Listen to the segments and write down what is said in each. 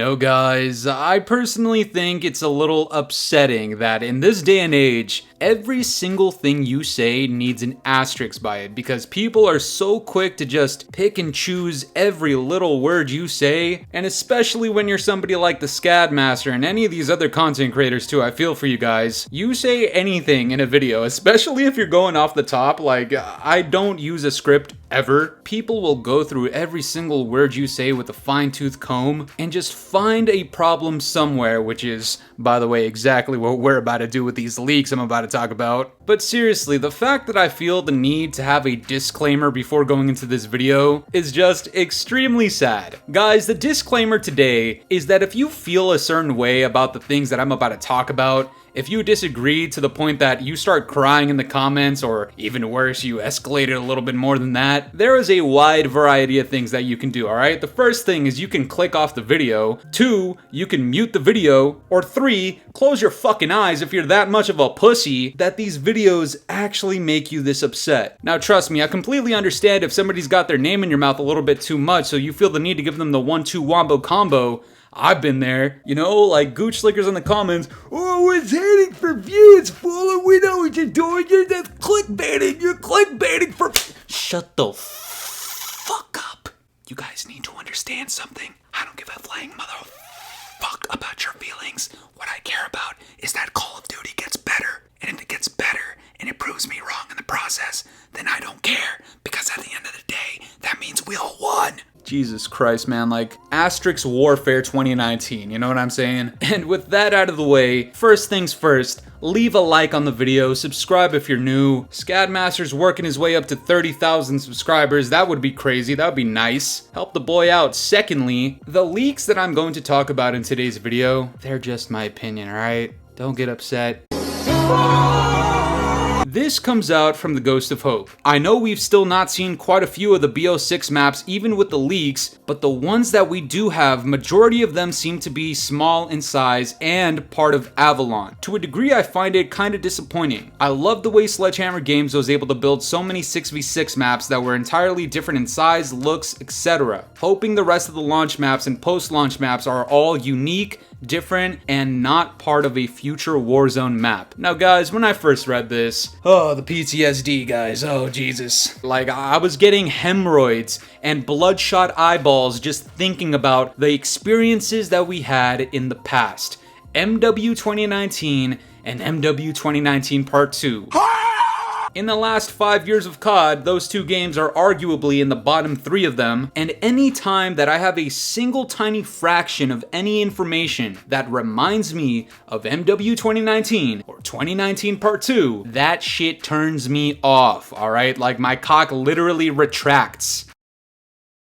know guys, I personally think it's a little upsetting that in this day and age, every single thing you say needs an asterisk by it because people are so quick to just pick and choose every little word you say, and especially when you're somebody like the Scadmaster and any of these other content creators too, I feel for you guys. You say anything in a video, especially if you're going off the top, like I don't use a script ever. People will go through every single word you say with a fine-tooth comb and just find a problem somewhere, which is, by the way, exactly what we're about to do with these leaks I'm about to talk about. But seriously, the fact that I feel the need to have a disclaimer before going into this video is just extremely sad. Guys, the disclaimer today is that if you feel a certain way about the things that I'm about to talk about, if you disagree to the point that you start crying in the comments, or even worse, you escalated a little bit more than that, there is a wide variety of things that you can do, alright? The first thing is you can click off the video, 2, you can mute the video, or 3, close your fucking eyes if you're that much of a pussy that these videos actually make you this upset. Now trust me, I completely understand if somebody's got their name in your mouth a little bit too much, so you feel the need to give them the 1-2 wombo combo. I've been there, you know, like Gooch Slickers in the comments. Oh, it's hating for views, fool. We know what you're doing. You're just clickbaiting. You're clickbaiting for. Shut the fuck up. You guys need to understand something. I don't give a flying motherfuck about your feelings. What I care about is that Call of Duty gets better. And if it gets better and it proves me wrong in the process, then I don't care. Because at the end of the day, that means we all won. Jesus Christ, man, like Asterix Warfare 2019, you know what I'm saying? And with that out of the way, first things first, leave a like on the video, subscribe if you're new. Scadmaster's working his way up to 30,000 subscribers, that would be crazy, that would be nice. Help the boy out. Secondly, the leaks that I'm going to talk about in today's video, they're just my opinion, alright? Don't get upset. This comes out from the Ghost of Hope. I know we've still not seen quite a few of the BO6 maps even with the leaks, but the ones that we do have, majority of them seem to be small in size and part of AVALON. To a degree, I find it kind of disappointing. I love the way Sledgehammer Games was able to build so many 6v6 maps that were entirely different in size, looks, etc. Hoping the rest of the launch maps and post-launch maps are all unique, different, and not part of a future Warzone map. Now guys, when I first read this, oh, the PTSD, guys, oh Jesus. Like, I was getting hemorrhoids and bloodshot eyeballs just thinking about the experiences that we had in the past. MW 2019 and MW 2019 Part 2. In the last 5 years of COD, those two games are arguably in the bottom 3 of them, and any time that I have a single tiny fraction of any information that reminds me of MW 2019 or 2019 Part 2, that shit turns me off, alright? Like, my cock literally retracts.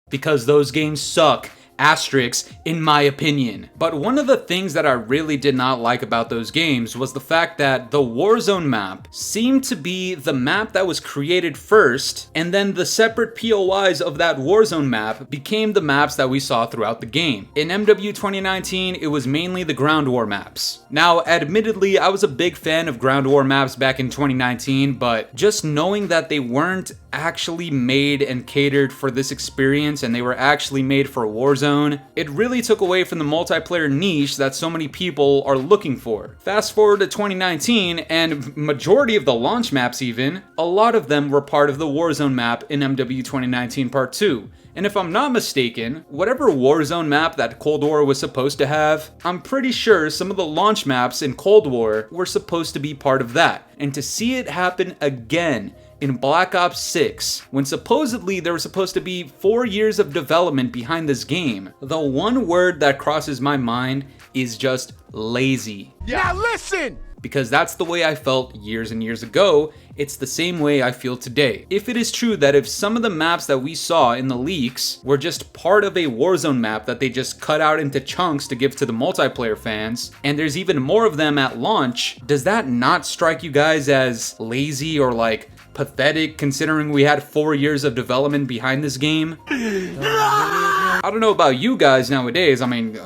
Because those games suck. Asterix, in my opinion. But one of the things that I really did not like about those games was the fact that the Warzone map seemed to be the map that was created first, and then the separate POIs of that Warzone map became the maps that we saw throughout the game. In MW 2019, it was mainly the ground war maps. Now, admittedly, I was a big fan of ground war maps back in 2019, but just knowing that they weren't actually made and catered for this experience and they were actually made for Warzone, it really took away from the multiplayer niche that so many people are looking for. Fast forward to 2019 and majority of the launch maps even, a lot of them were part of the Warzone map in MW 2019 Part 2. And if I'm not mistaken, whatever Warzone map that Cold War was supposed to have, I'm pretty sure some of the launch maps in Cold War were supposed to be part of that. And to see it happen again in Black Ops 6, when supposedly there was supposed to be 4 years of development behind this game, the one word that crosses my mind is just lazy. Now listen! Because that's the way I felt years and years ago, it's the same way I feel today. If it is true that if some of the maps that we saw in the leaks were just part of a Warzone map that they just cut out into chunks to give to the multiplayer fans, and there's even more of them at launch, does that not strike you guys as lazy or like pathetic considering we had 4 years of development behind this game? I don't know about you guys nowadays, I mean,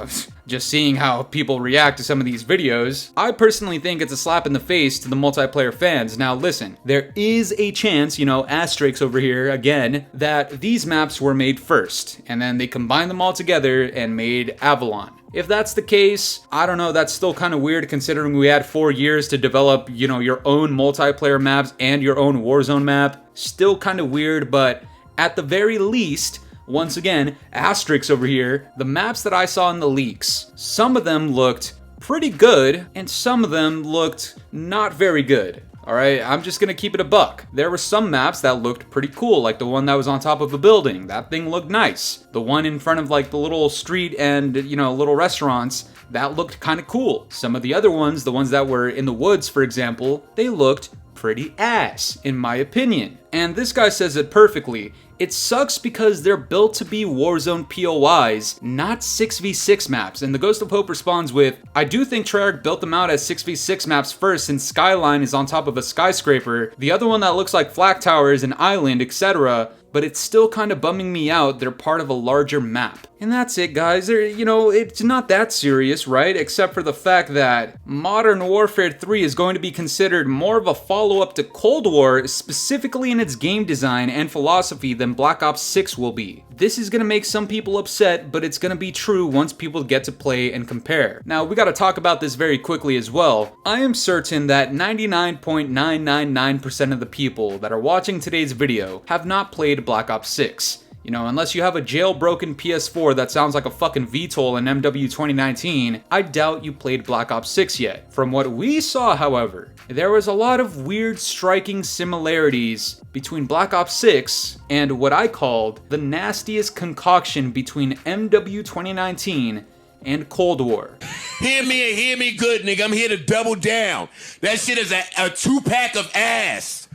just seeing how people react to some of these videos, I personally think it's a slap in the face to the multiplayer fans. Now listen, there is a chance, you know, Asterix over here again, that these maps were made first, and then they combined them all together and made AVALON. If that's the case, I don't know, that's still kind of weird considering we had 4 years to develop, you know, your own multiplayer maps and your own Warzone map. Still kind of weird, but at the very least, once again, asterisks over here, the maps that I saw in the leaks, some of them looked pretty good and some of them looked not very good. Alright, I'm just gonna keep it a buck. There were some maps that looked pretty cool, like the one that was on top of a building. That thing looked nice. The one in front of like the little street and, you know, little restaurants, that looked kind of cool. Some of the other ones, the ones that were in the woods, for example, they looked pretty ass, in my opinion. And this guy says it perfectly. It sucks because they're built to be Warzone POIs, not 6v6 maps. And the Ghost of Hope responds with, I do think Treyarch built them out as 6v6 maps first since Skyline is on top of a skyscraper. The other one that looks like Flak Tower is an island, etc. But it's still kind of bumming me out they're part of a larger map. And that's it, guys. You know, it's not that serious, right? Except for the fact that Modern Warfare 3 is going to be considered more of a follow-up to Cold War, specifically in its game design and philosophy, than Black Ops 6 will be. This is gonna make some people upset, but it's gonna be true once people get to play and compare. Now, we gotta talk about this very quickly as well. I am certain that 99.999% of the people that are watching today's video have not played Black Ops 6. You know, unless you have a jailbroken PS4 that sounds like a fucking VTOL in MW 2019, I doubt you played Black Ops 6 yet. From what we saw, however, there was a lot of weird, striking similarities between Black Ops 6 and what I called the nastiest concoction between MW 2019 and Cold War. Hear me and hear me good, nigga. I'm here to double down. That shit is a 2-pack of ass.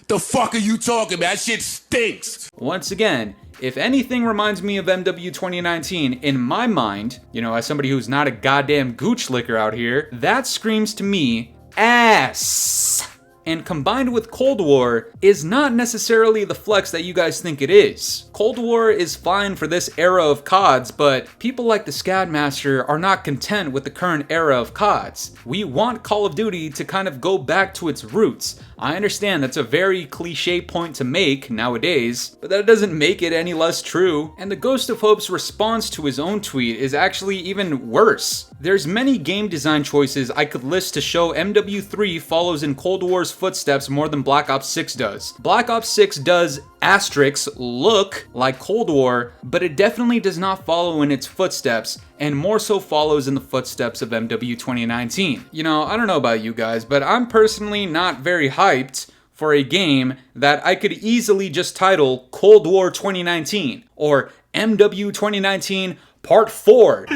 The fuck are you talking about? That shit stinks. Once again, if anything reminds me of MW 2019, in my mind, you know, as somebody who's not a goddamn gooch licker out here, that screams to me ass. And combined with Cold War is not necessarily the flex that you guys think it is. Cold War is fine for this era of CODs, but people like the Scadmaster are not content with the current era of CODs. We want Call of Duty to kind of go back to its roots. I understand that's a very cliche point to make nowadays, but that doesn't make it any less true. And the Ghost of Hope's response to his own tweet is actually even worse. There's many game design choices I could list to show MW3 follows in Cold War's footsteps more than Black Ops 6 does. Black Ops 6 does asterisks look like Cold War, but it definitely does not follow in its footsteps, and more so follows in the footsteps of MW 2019. You know, I don't know about you guys, but I'm personally not very hyped for a game that I could easily just title Cold War 2019 or MW 2019 Part 4.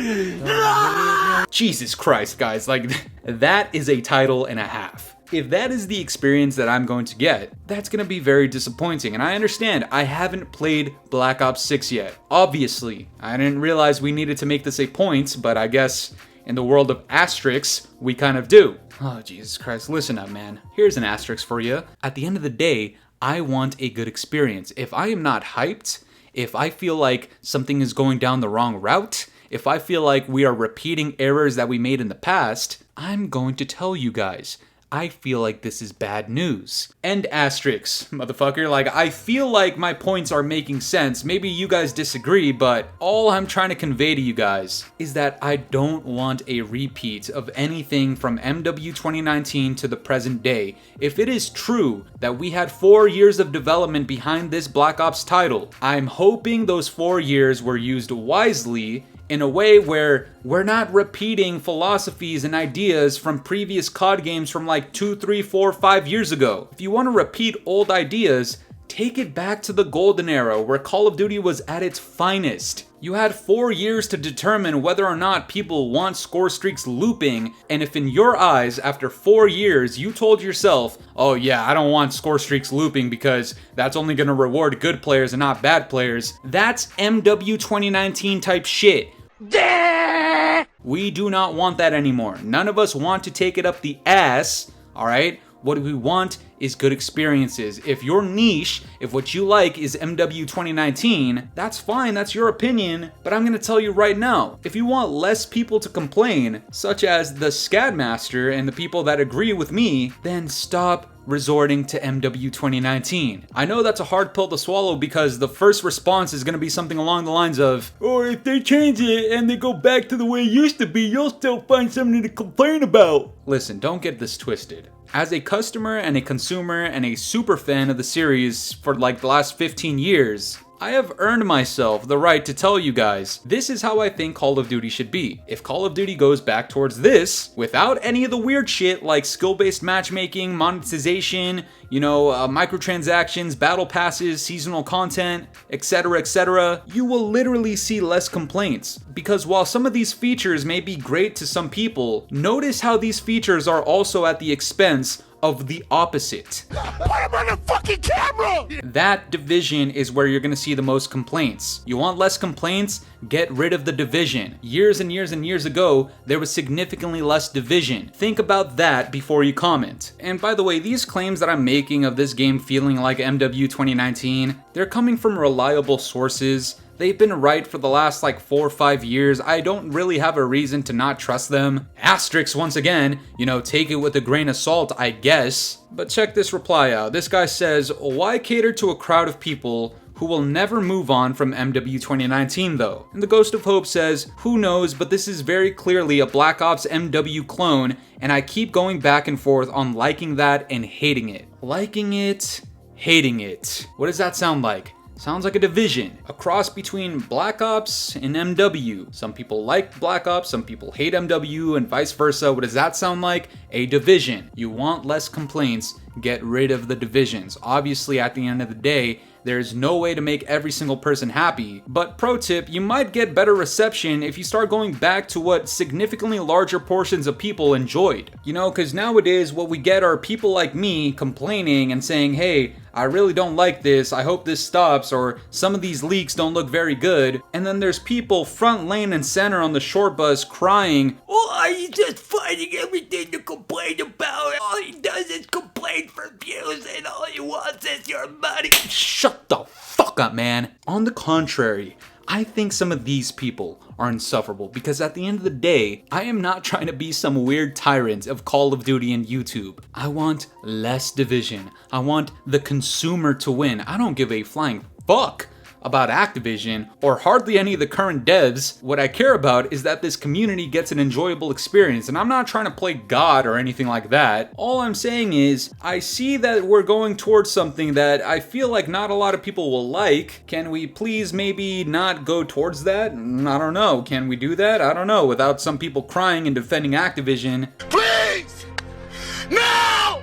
Jesus Christ, guys, like, that is a title and a half. If that is the experience that I'm going to get, that's going to be very disappointing. And I understand, I haven't played Black Ops 6 yet. Obviously, I didn't realize we needed to make this a point, but I guess in the world of asterisks, we kind of do. Oh, Jesus Christ, listen up, man. Here's an asterisk for you. At the end of the day, I want a good experience. If I am not hyped, if I feel like something is going down the wrong route, if I feel like we are repeating errors that we made in the past, I'm going to tell you guys. I feel like this is bad news. End asterisks, motherfucker. Like, I feel like my points are making sense. Maybe you guys disagree, but all I'm trying to convey to you guys is that I don't want a repeat of anything from MW 2019 to the present day. If it is true that we had 4 years of development behind this Black Ops title, I'm hoping those 4 years were used wisely in a way where we're not repeating philosophies and ideas from previous COD games from like 2, 3, 4, 5 years ago. If you want to repeat old ideas, take it back to the golden era where Call of Duty was at its finest. You had 4 years to determine whether or not people want score streaks looping, and if in your eyes, after 4 years, you told yourself, oh yeah, I don't want score streaks looping because that's only gonna reward good players and not bad players, that's MW 2019 type shit. We do not want that anymore. None of us want to take it up the ass, alright? What we want is good experiences. If your niche, if what you like is MW 2019, that's fine, that's your opinion, but I'm gonna tell you right now, if you want less people to complain, such as the Scadmaster and the people that agree with me, then stop resorting to MW 2019. I know that's a hard pill to swallow because the first response is going to be something along the lines of, or if they change it and they go back to the way it used to be, you'll still find something to complain about. Listen, don't get this twisted. As a customer and a consumer and a super fan of the series for like the last 15 years, I have earned myself the right to tell you guys, this is how I think Call of Duty should be. If Call of Duty goes back towards this, without any of the weird shit like skill-based matchmaking, monetization, microtransactions, battle passes, seasonal content, etc., you will literally see less complaints. Because while some of these features may be great to some people, notice how these features are also at the expense of the opposite. Put him on the fucking camera! That division is where you're gonna see the most complaints. You want less complaints? Get rid of the division. Years and years and years ago, there was significantly less division. Think about that before you comment. And by the way, these claims that I'm making of this game feeling like MW 2019, they're coming from reliable sources. They've been right for the last 4 or 5 years. I don't really have a reason to not trust them. Asterisks once again, take it with a grain of salt, I guess. But check this reply out. This guy says, why cater to a crowd of people who will never move on from MW 2019 though? And the Ghost of Hope says, who knows, but this is very clearly a Black Ops MW clone, and I keep going back and forth on liking that and hating it. Liking it, hating it. What does that sound like? Sounds like a division, a cross between Black Ops and MW. Some people like Black Ops, some people hate MW, and vice versa. What does that sound like? A division. You want less complaints, get rid of the divisions. Obviously, at the end of the day, there's no way to make every single person happy, but pro tip, you might get better reception if you start going back to what significantly larger portions of people enjoyed. Because nowadays what we get are people like me complaining and saying, hey, I really don't like this, I hope this stops, or some of these leaks don't look very good. And then there's people front lane and center on the short bus crying, why are you just finding everything to complain about? All he does is complain for views and all he wants is your money. Shut the fuck up, man. On the contrary, I think some of these people are insufferable because at the end of the day, I am not trying to be some weird tyrant of Call of Duty and YouTube. I want less division. I want the consumer to win. I don't give a flying fuck about Activision or hardly any of the current devs. What I care about is that this community gets an enjoyable experience, and I'm not trying to play God or anything like that. All I'm saying is, I see that we're going towards something that I feel like not a lot of people will like. Can we please maybe not go towards that? I don't know. Can we do that? I don't know. Without some people crying and defending Activision. Please! No!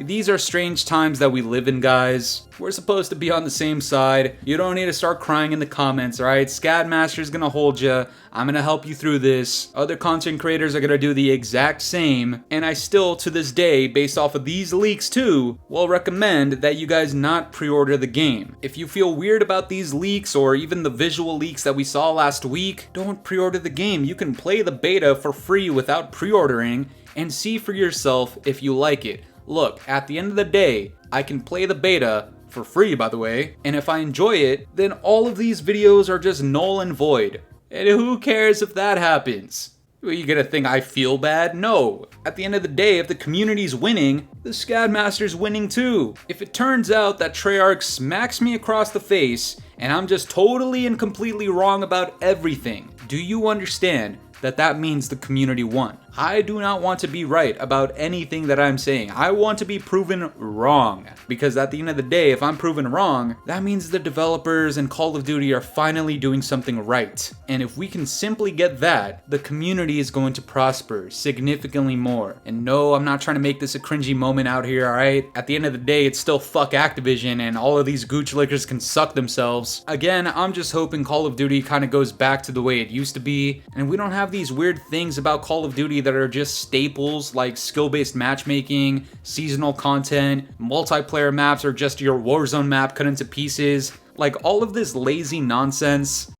These are strange times that we live in, guys. We're supposed to be on the same side. You don't need to start crying in the comments, alright? Scadmaster's gonna hold you. I'm gonna help you through this. Other content creators are gonna do the exact same. And I still, to this day, based off of these leaks too, will recommend that you guys not pre-order the game. If you feel weird about these leaks or even the visual leaks that we saw last week, don't pre-order the game. You can play the beta for free without pre-ordering and see for yourself if you like it. Look, at the end of the day, I can play the beta, for free by the way, and if I enjoy it, then all of these videos are just null and void. And who cares if that happens? Are you gonna think I feel bad? No. At the end of the day, if the community's winning, the Scadmaster's winning too. If it turns out that Treyarch smacks me across the face, and I'm just totally and completely wrong about everything, do you understand that that means the community won? I do not want to be right about anything that I'm saying. I want to be proven wrong. Because at the end of the day, if I'm proven wrong, that means the developers and Call of Duty are finally doing something right. And if we can simply get that, the community is going to prosper significantly more. And no, I'm not trying to make this a cringy moment out here, alright? At the end of the day, it's still fuck Activision and all of these gooch lickers can suck themselves. Again, I'm just hoping Call of Duty kind of goes back to the way it used to be. And we don't have these weird things about Call of Duty that are just staples like skill-based matchmaking, seasonal content, multiplayer maps, or just your Warzone map cut into pieces. Like all of this lazy nonsense.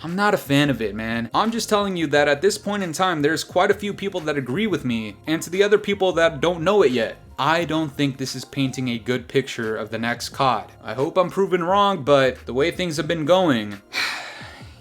I'm not a fan of it, man. I'm just telling you that at this point in time, there's quite a few people that agree with me, and to the other people that don't know it yet, I don't think this is painting a good picture of the next COD. I hope I'm proven wrong, but the way things have been going,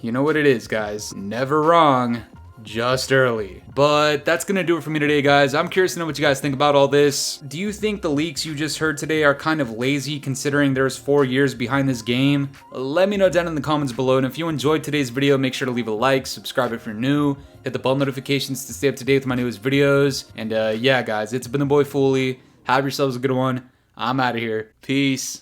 you know what it is, guys. Never wrong, just early. But that's gonna do it for me today, guys. I'm curious to know what you guys think about all this. Do you think the leaks you just heard today are kind of lazy considering there's 4 years behind this game? Let me know down in the comments below, and if you enjoyed today's video, make sure to leave a like, subscribe if you're new, hit the bell notifications to stay up to date with my newest videos, and yeah guys, it's been the boy Fooly. Have yourselves a good one. I'm out of here. Peace.